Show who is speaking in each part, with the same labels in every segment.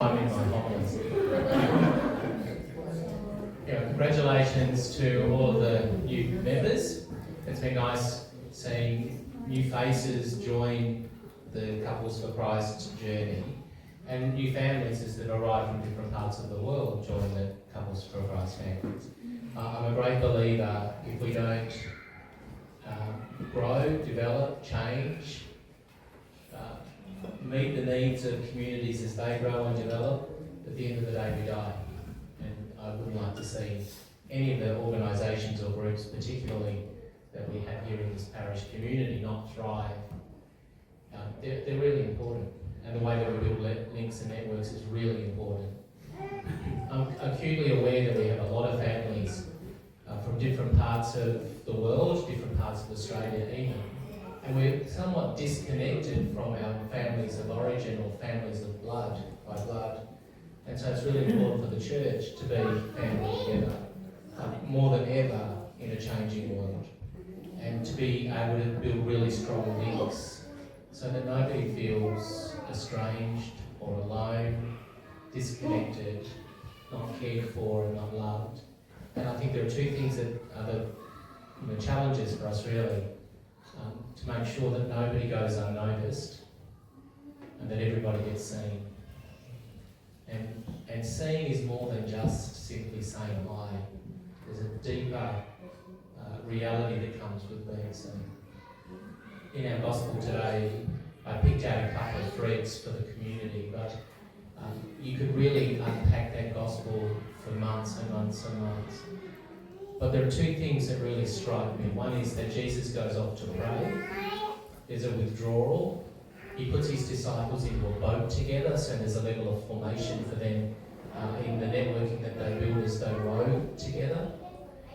Speaker 1: I'm in my comments. Congratulations to all of the new members. It's been nice seeing new faces join the Couples for Christ journey, and new families that arrive from different parts of the world join the Couples for Christ families. I'm a great believer if we don't grow, develop, change, meet the needs of communities as they grow and develop, at the end of the day we die. And I wouldn't like to see any of the organisations or groups, particularly that we have here in this parish community, not thrive. They're really important, and the way that we build links and networks is really important. I'm acutely aware that we have a lot of families from different parts of the world, different parts of Australia even, and we're somewhat disconnected from our families of origin or families of blood, by blood. And so it's really important for the church to be family together, more than ever in a changing world, and to be able to build really strong links so that nobody feels estranged or alone, disconnected, not cared for and not loved. And I think there are two things that are the challenges for us really. To make sure that nobody goes unnoticed and that everybody gets seen. And seeing is more than just simply saying hi. There's a deeper reality that comes with being seen. In our gospel today, I picked out a couple of threads for the community, but you could really unpack that gospel for months and months and months. But there are two things that really strike me. One is that Jesus goes off to pray. There's a withdrawal. He puts his disciples into a boat together, so there's a level of formation for them in the networking that they build as they row together.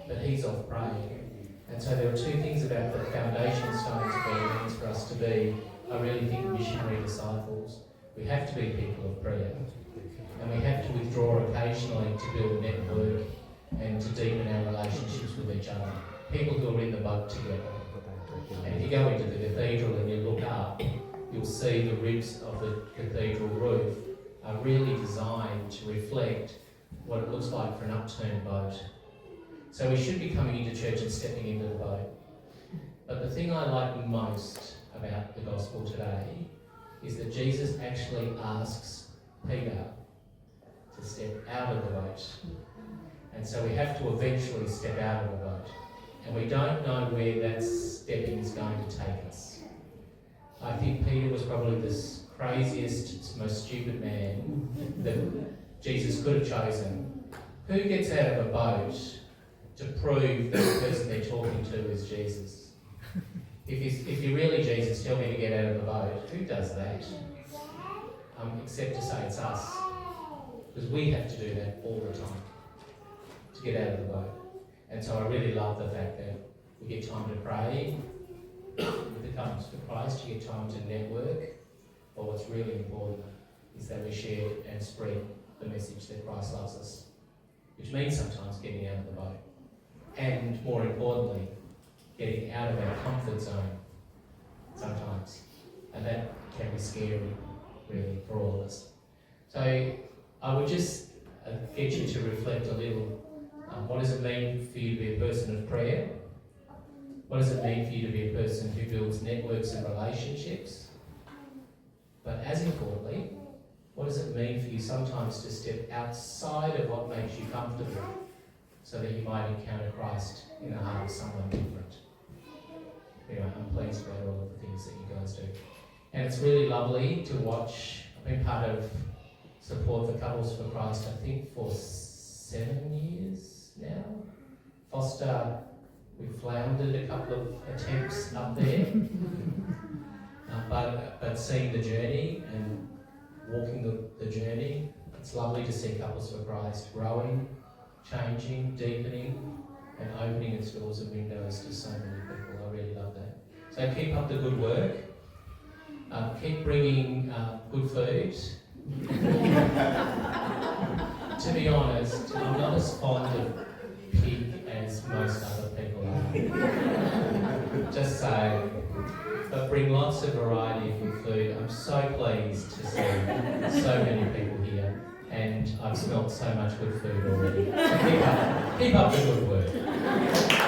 Speaker 1: But he's off praying. And so there are two things about the foundation stones of what it means for us to be, I really think, missionary disciples. We have to be people of prayer. And we have to withdraw occasionally to build a network and to deepen our relationships with each other. People who are in the boat together. And if you go into the cathedral and you look up, you'll see the ribs of the cathedral roof are really designed to reflect what it looks like for an upturned boat. So we should be coming into church and stepping into the boat. But the thing I like most about the gospel today is that Jesus actually asks Peter to step out of the boat. And so we have to eventually step out of the boat. And we don't know where that stepping is going to take us. I think Peter was probably the craziest, most stupid man that Jesus could have chosen. Who gets out of a boat to prove that the person they're talking to is Jesus? If you're really Jesus, tell me to get out of the boat. Who does that? Except to say it's us. Because we have to do that all the time. To get out of the boat. And so I really love the fact that we get time to pray with the Couples for Christ, you get time to network, but what's really important is that we share and spread the message that Christ loves us, which means sometimes getting out of the boat. And more importantly, getting out of our comfort zone sometimes. And that can be scary, really, for all of us. So I would just get you to reflect a little. What does it mean for you to be a person of prayer? What does it mean for you to be a person who builds networks and relationships? But as importantly, what does it mean for you sometimes to step outside of what makes you comfortable so that you might encounter Christ in the heart of someone different? Anyway, I'm pleased about all of the things that you guys do. And it's really lovely to watch. I've been part of Support for Couples for Christ, I think, for 7 years now. Foster, we floundered a couple of attempts up there, but seeing the journey and walking the journey, it's lovely to see Couples for Christ growing, changing, deepening, and opening its doors and windows to so many people. I really love that. So keep up the good work. Keep bringing good food. To be honest, I'm not as fond of pig as most other people are. Just saying. but bring lots of variety of good food. I'm so pleased to see so many people here, and I've smelt so much good food already. So keep up the good work.